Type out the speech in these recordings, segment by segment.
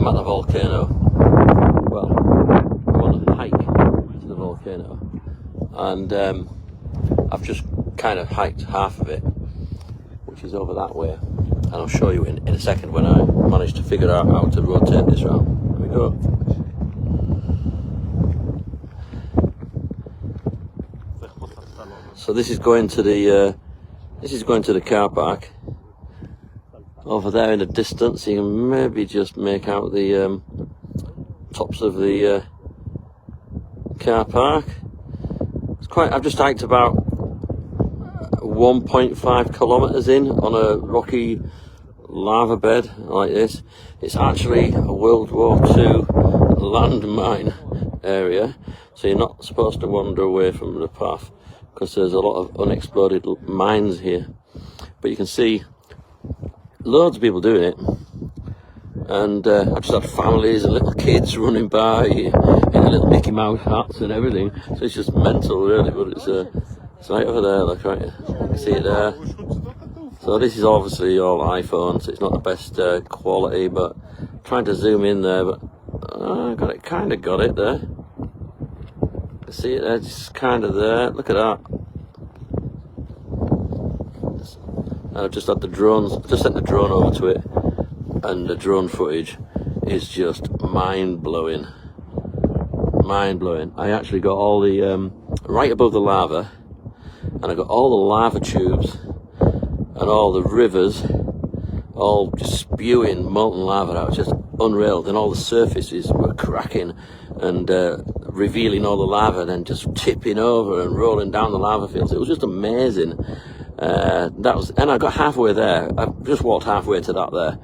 at the volcano. Well, I'm on a hike to the volcano, and I've just kind of hiked half of it, which is over that way, and I'll show you in a second when I manage to figure out how to rotate this round. There we go. So this is going to the car park. Over there in the distance, you can maybe just make out the tops of the car park. I've just hiked about 1.5 kilometers in on a rocky lava bed like this. It's actually a World War II landmine area, so you're not supposed to wander away from the path because there's a lot of unexploded mines here. But you can see loads of people doing it, and I just had families and little kids running by in little Mickey Mouse hats and everything. So it's just mental, really. But it's right over there. Look, right, you can see it there. So this is obviously all iPhone, so it's not the best quality. But I'm trying to zoom in there, but I kind of got it there. See it there, just kind of there. Look at that. I've just had the drones, just sent the drone over to it, and the drone footage is just mind-blowing. Mind-blowing. I actually got all the, right above the lava, and I got all the lava tubes, and all the rivers, all just spewing molten lava out. It was just unreal. Then all the surfaces were cracking, and revealing all the lava, then just tipping over and rolling down the lava fields. It was just amazing. And I got halfway there. I've just walked halfway to that there.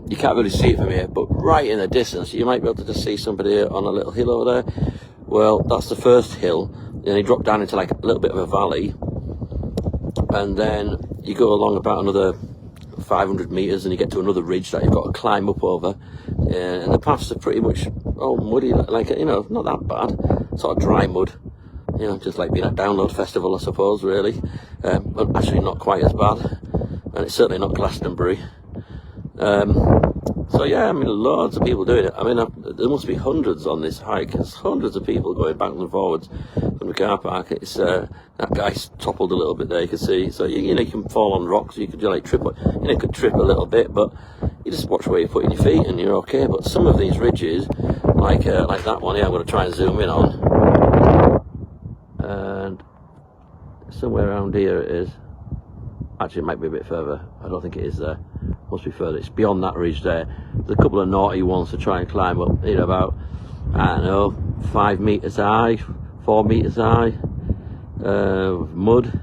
You can't really see it from here, but right in the distance, you might be able to just see somebody on a little hill over there. Well, that's the first hill. Then you drop down into like a little bit of a valley, and then you go along about another 500 meters, and you get to another ridge that you've got to climb up over. And the paths are pretty much all muddy, like, you know, not that bad, sort of dry mud. You know, just like being at Download Festival, I suppose, really. But actually not quite as bad. And it's certainly not Glastonbury. So yeah, I mean, loads of people doing it. I mean, there must be hundreds on this hike. There's hundreds of people going back and forwards from the car park. It's that guy's toppled a little bit there, you can see. So you know, you can fall on rocks. You could like trip. You know, you could trip a little bit, but you just watch where you're putting your feet, and you're okay. But some of these ridges, like that one here, I'm going to try and zoom in on. And somewhere around here it is. Actually, it might be a bit further. I don't think it is there. Must be further. It's beyond that ridge there. There's a couple of naughty ones to try and climb up. You know, about, I don't know, 5 meters high, 4 meters high, with mud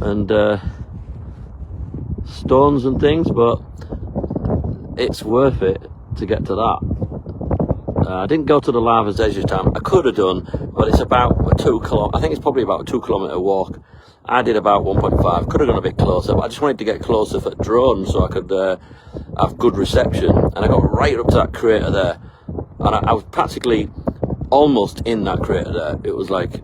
and stones and things. But it's worth it to get to that. I didn't go to the lava's edge this time. I could have done, but it's about a 2 kilometer. I think it's probably about a 2 kilometer walk. I did about 1.5. Could have gone a bit closer, but I just wanted to get closer for drone so I could have good reception. And I got right up to that crater there, and I was practically almost in that crater there. It was like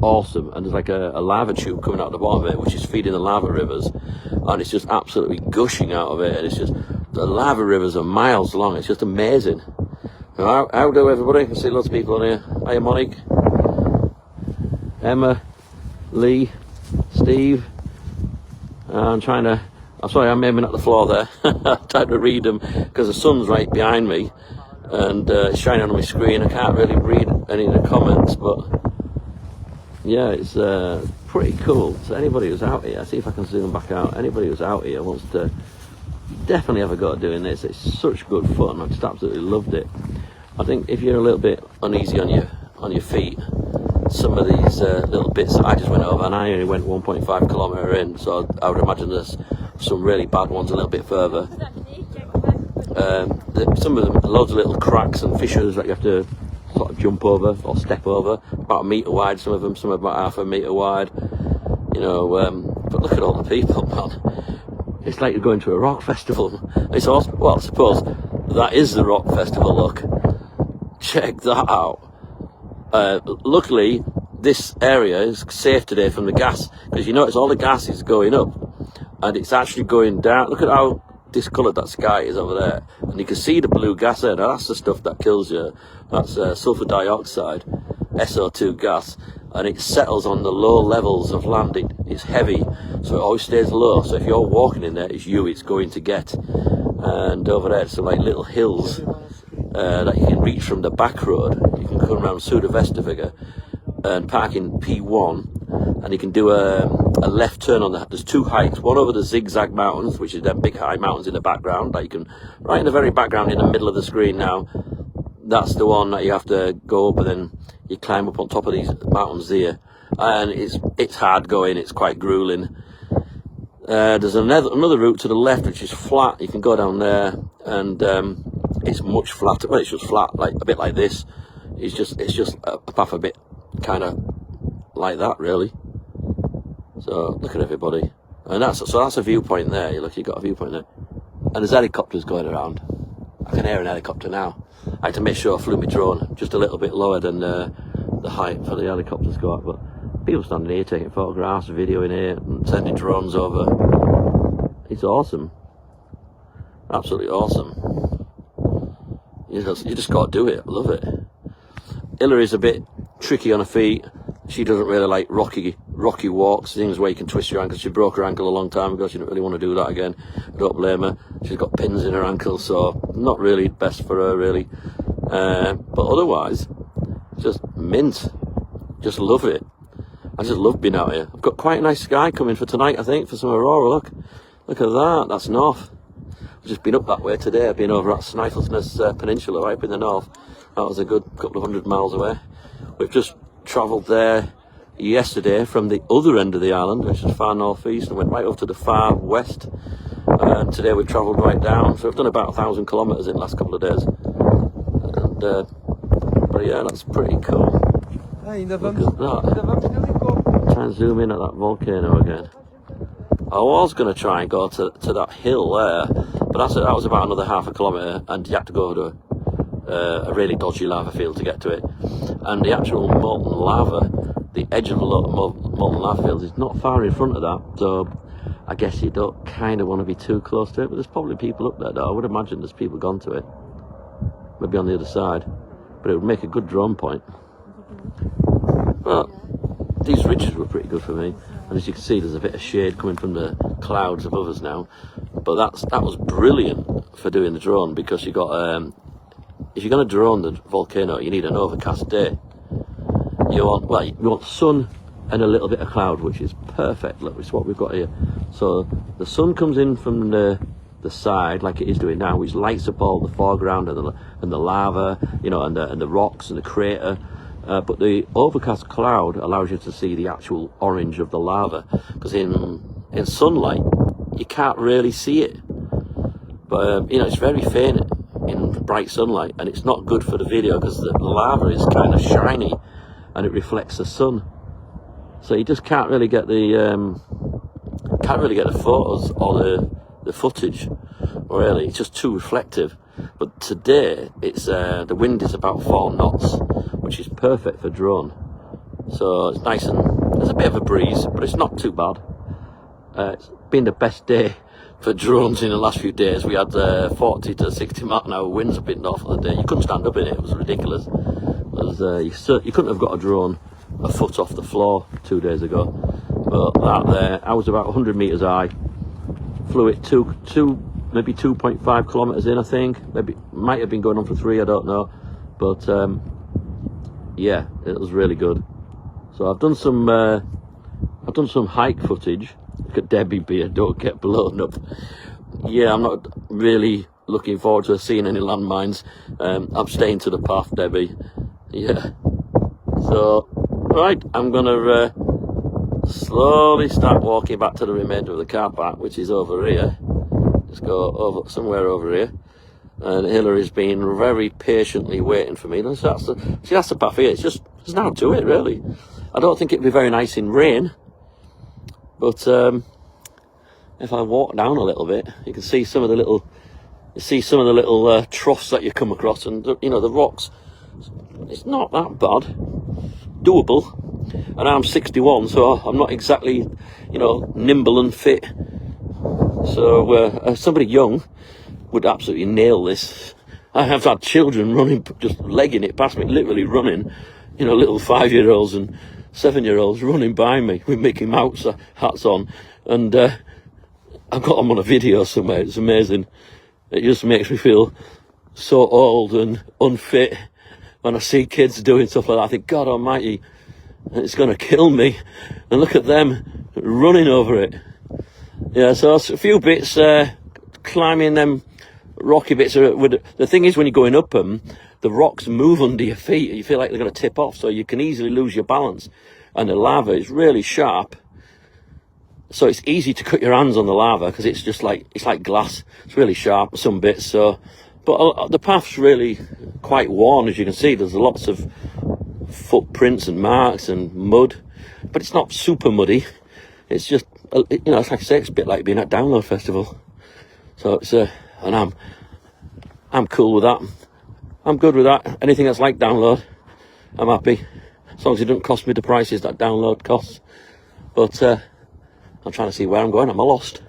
awesome, and there's like a lava tube coming out the bottom of it, which is feeding the lava rivers, and it's just absolutely gushing out of it. And it's just, the lava rivers are miles long. It's just amazing. How do everybody? I see lots of people on here. Hiya, Monique, Emma, Lee, Steve. I'm sorry, I'm aiming at the floor there. I'm trying to read them because the sun's right behind me, and it's shining on my screen. I can't really read any of the comments, but yeah, it's pretty cool. So anybody who's out here, see if I can zoom back out. Anybody who's out here wants to definitely have a go at doing this. It's such good fun. I just absolutely loved it. I think if you're a little bit uneasy on your feet, some of these little bits that I just went over, and I only went 1.5 kilometer in, so I would imagine there's some really bad ones a little bit further. Some of them, loads of little cracks and fissures that you have to sort of jump over or step over, about a metre wide, some of them about half a metre wide, you know. But look at all the people, man. It's like you're going to a rock festival. It's awesome. Well, I suppose that is the rock festival. Look, check that out. Luckily, this area is safe today from the gas, because you notice all the gas is going up, and it's actually going down. Look at how discoloured that sky is over there, and you can see the blue gas there. Now that's the stuff that kills you. That's sulfur dioxide, SO2 gas, and it settles on the low levels of land. It's heavy, so it always stays low. So if you're walking in there, it's going to get. And over there, it's like little hills that you can reach from the back road. You can come around Sundhnúkur and park in P1, and you can do a left turn on that. There's two hikes, one over the Zigzag Mountains, which is them big high mountains in the background that you can, right in the very background in the middle of the screen now. That's the one that you have to go up, and then you climb up on top of these mountains here, and it's hard going. It's quite grueling. There's another route to the left which is flat. You can go down there, and it's much flatter. Well, it's just flat, like a bit like this. It's just a path a bit kind of like that, really. So look at everybody, and that's a viewpoint there. You've got a viewpoint there, and there's helicopters going around. I can hear an helicopter now. I had to make sure I flew my drone just a little bit lower than the height for the helicopters go up. But people standing here taking photographs, videoing here, and sending drones over. It's awesome, absolutely awesome. You just got to do it. I love it. Hillary's a bit tricky on her feet. She doesn't really like rocky walks, things where you can twist your ankle. She broke her ankle a long time ago. She didn't really want to do that again. I don't blame her. She's got pins in her ankle, so not really best for her, really. But otherwise, just mint. Just love it. I just love being out here. I've got quite a nice sky coming for tonight, I think, for some aurora. Look at that. That's north. I've just been up that way today. I've been over at Snæfellsnes Peninsula, right up in the north. That was a good couple of 100 miles away. We've just travelled there yesterday from the other end of the island, which is far northeast, and went right up to the far west. And today we've travelled right down, so we've done about 1,000 kilometres in the last couple of days. And but yeah, that's pretty cool. Look at that. Try and zoom in at that volcano again. I was going to try and go to that hill there, but that was about another half a kilometre, and you had to go to a really dodgy lava field to get to it. And the actual molten lava, the edge of the molten lava field is not far in front of that, so I guess you don't kind of want to be too close to it. But there's probably people up there though. I would imagine there's people gone to it, maybe on the other side, but it would make a good drone point. But these ridges were pretty good for me, and as you can see, there's a bit of shade coming from the clouds above us now. But that was brilliant for doing the drone, because you got if you're going to drone the volcano, you need an overcast day. You want sun and a little bit of cloud, which is perfect. Look, it's what we've got here. So the sun comes in from the side, like it is doing now, which lights up all the foreground and the lava, and the rocks and the crater. But the overcast cloud allows you to see the actual orange of the lava, because in sunlight you can't really see it. But it's very faint in bright sunlight, and it's not good for the video because the lava is kind of shiny and it reflects the sun, so you just can't really get the photos or the footage, really. It's just too reflective. But today it's the wind is about 4 knots, which is perfect for drone. So it's nice, and there's a bit of a breeze, but it's not too bad. It's been the best day for drones in the last few days. We had 40 to 60 mile an hour winds up in north of the day. You couldn't stand up in it. It was ridiculous. You couldn't have got a drone a foot off the floor 2 days ago. But that there, I was about 100 metres high. Flew it maybe 2.5 kilometres in, I think. Maybe might have been going on for 3, I don't know. But yeah, it was really good. So I've done some hike footage. Look at Debbie Beer, don't get blown up. Yeah, I'm not really looking forward to seeing any landmines. I'm staying to the path, Debbie. Yeah. So, right, I'm gonna slowly start walking back to the remainder of the car park, which is over here. Just go over somewhere over here. And Hillary's been very patiently waiting for me. That's the path here. There's now to it, really. I don't think it'd be very nice in rain, but if I walk down a little bit, you can see some of the little troughs that you come across, and the rocks. It's not that bad, doable. And I'm 61, so I'm not exactly nimble and fit. So somebody young would absolutely nail this. I have had children running, just legging it past me, literally running, you know, little 5-year-olds and 7-year-olds running by me with Mickey Mouse hats on, and I've got them on a video somewhere. It's amazing. It just makes me feel so old and unfit when I see kids doing stuff like that. I think, God almighty, it's going to kill me. And look at them running over it. Yeah, so it's a few bits, climbing them rocky bits. The thing is, when you're going up them, the rocks move under your feet. You feel like they're going to tip off, so you can easily lose your balance. And the lava is really sharp. So it's easy to cut your hands on the lava because it's just like, it's like glass. It's really sharp, some bits. So, but the path's really quite worn, as you can see. There's lots of footprints and marks and mud, but it's not super muddy. It's just, you know, it's like I say, it's a bit like being at Download Festival. So it's and I'm cool with that. I'm good with that. Anything that's like Download, I'm happy, as long as it doesn't cost me the prices that Download costs. But I'm trying to see where I'm going. Am I lost?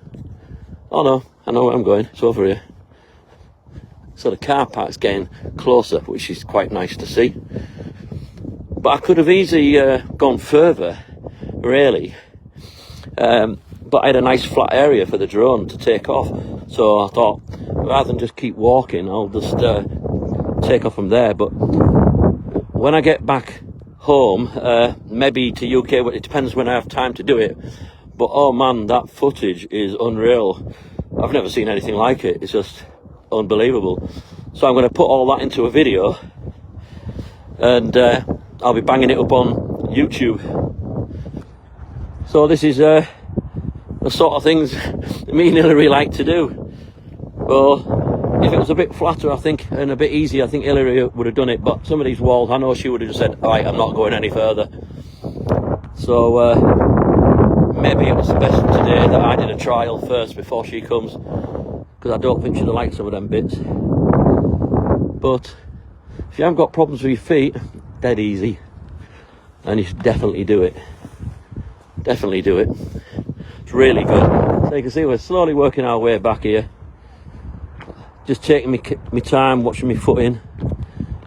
Oh no, I know where I'm going. It's over here. So the car park's getting closer, which is quite nice to see. But I could have easily gone further, really. But I had a nice flat area for the drone to take off. So I thought, rather than just keep walking, I'll just take off from there. But when I get back home, maybe to UK, it depends when I have time to do it. But oh man, that footage is unreal. I've never seen anything like it. It's just unbelievable. So I'm going to put all that into a video, and I'll be banging it up on YouTube. So this is the sort of things me and Hillary like to do. Well, if it was a bit flatter, I think, and a bit easier, I think Hillary would have done it. But some of these walls, I know she would have just said, "Right, I'm not going any further." So maybe it was best today that I did a trial first before she comes, because I don't think she'd like some of them bits. But if you haven't got problems with your feet, dead easy, and you should definitely do it. Definitely do it. It's really good. So you can see we're slowly working our way back here. Just taking me time, watching me footing,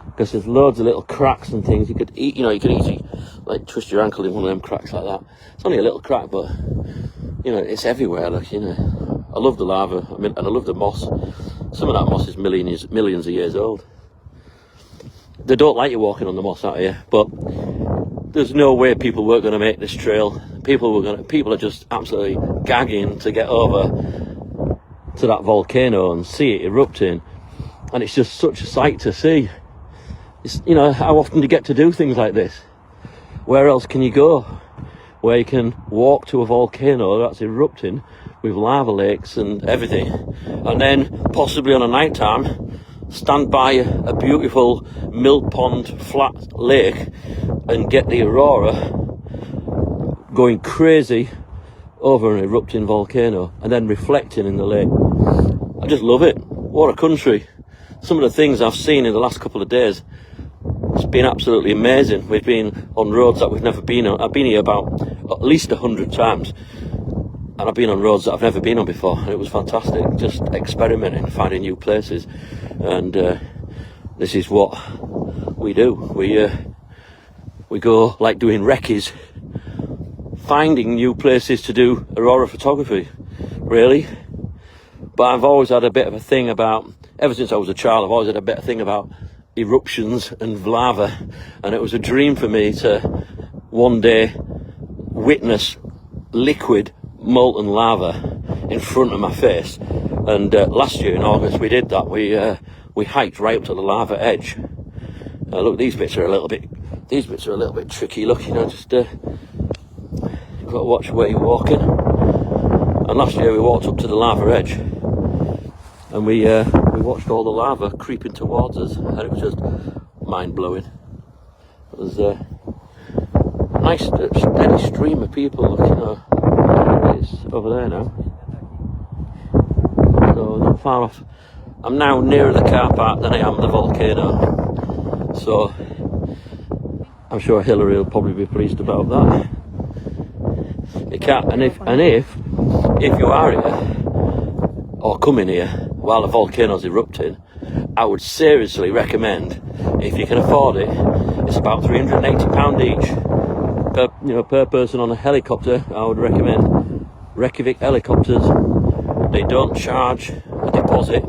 because there's loads of little cracks and things. You could easily like twist your ankle in one of them cracks like that. It's only a little crack, but you know, it's everywhere. Like, you know, I love the lava. I mean, and I love the moss. Some of that moss is millions of years old. They don't like you walking on the moss out here, but there's no way people weren't going to make this trail. People are just absolutely gagging to get over to that volcano and see it erupting, and it's just such a sight to see. It's, you know, how often do you get to do things like this? Where else can you go where you can walk to a volcano that's erupting with lava lakes and everything, and then possibly on a night time stand by a beautiful mill pond flat lake and get the aurora going crazy over an erupting volcano and then reflecting in the lake? I just love it. What a country. Some of the things I've seen in the last couple of days, it's been absolutely amazing. We've been on roads that we've never been on. I've been here about at least 100 times, and I've been on roads that I've never been on before, and it was fantastic, just experimenting, finding new places. And this is what we do. We go like doing recce's, finding new places to do aurora photography, really. But I've always had a bit of a thing about, ever since I was a child, I've always had a bit of a thing about eruptions and lava, and it was a dream for me to one day witness liquid molten lava in front of my face. And last year in August we did that. We hiked right up to the lava edge. Look, these bits are a little bit tricky. Look, you know, just you've got to watch where you're walking. And last year we walked up to the lava edge, and we watched all the lava creeping towards us, and it was just mind-blowing. It was a nice steady stream of people. Look, you know, it's over there now, so not far off. I'm now nearer the car park than I am the volcano, so I'm sure Hillary will probably be pleased about that. You can't, and if you are here, or coming here while the volcano's erupting, I would seriously recommend, if you can afford it, it's about £380 each per person on a helicopter. I would recommend Reykjavik helicopters. They don't charge a deposit.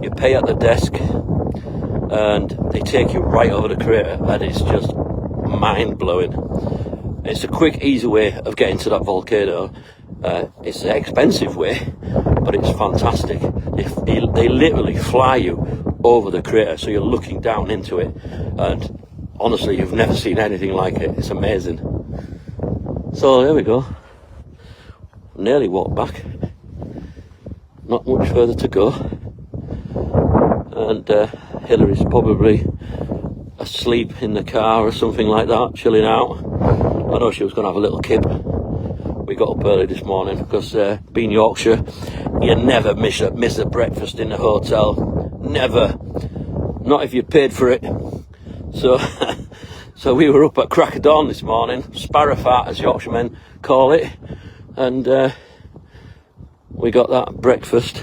You pay at the desk and they take you right over the crater, and it's just mind-blowing. It's a quick, easy way of getting to that volcano. It's an expensive way, but it's fantastic. They literally fly you over the crater, so you're looking down into it, and honestly, you've never seen anything like it. It's amazing. So there we go. Nearly walked back. Not much further to go. And Hillary's probably asleep in the car or something like that, chilling out. I know she was going to have a little kip. We got up early this morning because being Yorkshire, you never miss a breakfast in the hotel. Never. Not if you paid for it. So so we were up at crack of dawn this morning, sparrowfart as Yorkshiremen call it, and we got that breakfast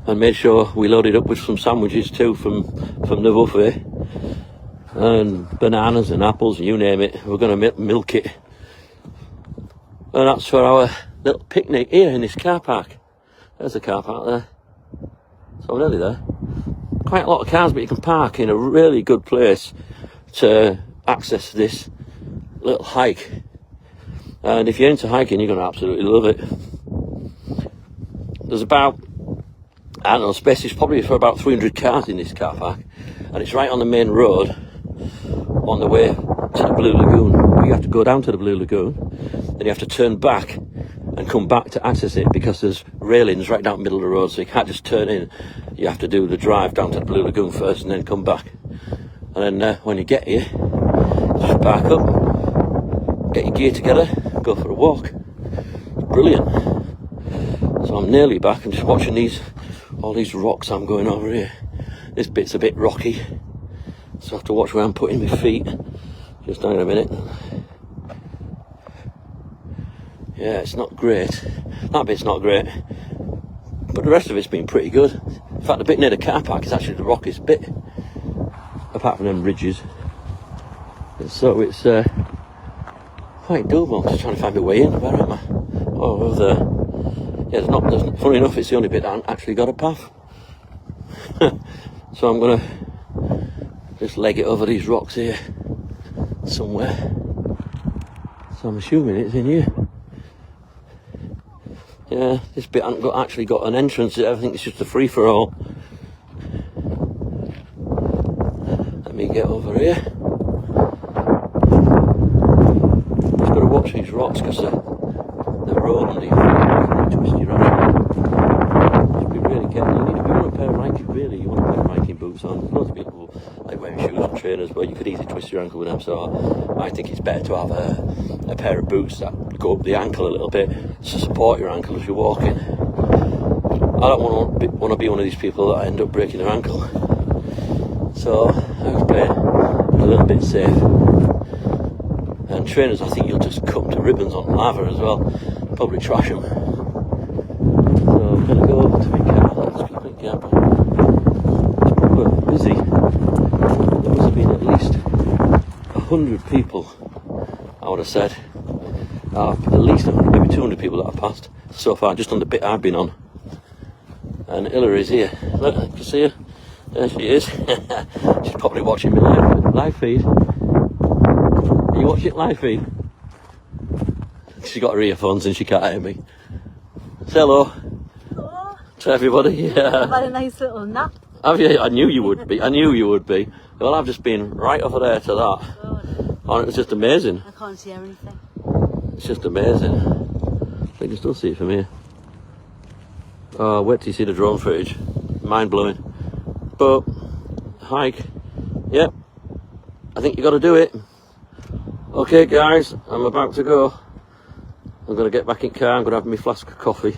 and made sure we loaded up with some sandwiches too from the buffet, and bananas and apples, you name it. We're going to milk it. And that's for our little picnic here in this car park. There's a car park there. So we're nearly there. Quite a lot of cars, but you can park in a really good place to access this little hike. And if you're into hiking, you're going to absolutely love it. There's about, I don't know, space is probably for about 300 cars in this car park. And it's right on the main road on the way to the Blue Lagoon. You have to go down to the Blue Lagoon, then you have to turn back and come back to access it, because there's railings right down the middle of the road, so you can't just turn in. You have to do the drive down to the Blue Lagoon first and then come back. And then when you get here, just park up, get your gear together, go for a walk. Brilliant. So I'm nearly back. I'm just watching all these rocks I'm going over here. This bit's a bit rocky, so I have to watch where I'm putting my feet. Just hang on a minute. Yeah, it's not great. That bit's not great. But the rest of it's been pretty good. In fact, the bit near the car park is actually the rockiest bit, apart from them ridges. So it's quite doable. I'm just trying to find my way in. Where am I? Oh, over there. Yeah, funny enough, it's the only bit that hasn't actually got a path. So I'm going to just leg it over these rocks here somewhere. So I'm assuming it's in here. Yeah, this bit hasn't actually got an entrance. I think it's just a free-for-all. Let me get over here. Just got to watch these rocks because they're rolling. They're twisty around. Just be really careful. You want a pair of hiking, really. You want a pair of hiking boots on. There's lots of people like wearing shoes and trainers, but you could easily twist your ankle with them. So I think it's better to have a pair of boots that go up the ankle a little bit to support your ankle as you're walking. I don't want to be one of these people that end up breaking their ankle. So I was playing a little bit safe. And trainers, I think you'll just cut them to ribbons on lava as well. Probably trash them. So I'm going to go over to my car. Let's keep it careful. It's proper busy. There must have been at least 100 people, I would have said. At least 100, maybe 200 people that I've passed so far, just on the bit I've been on. And Hillary's here. Look, can you see her? There she is. She's probably watching my live feed. Are you watching live feed? She's got her earphones and she can't hear me. Say hello. Hello. To everybody. Yeah. I've had a nice little nap. Have you? I knew you would be. I knew you would be. Well, I've just been right over there to that. Good. And it was just amazing. I can't see anything. It's just amazing. I can still see it from here. Oh, wait till you see the drone footage. Mind blowing. But hike. Yep. I think you got to do it. Okay, guys, I'm about to go. I'm going to get back in car. I'm going to have my flask of coffee.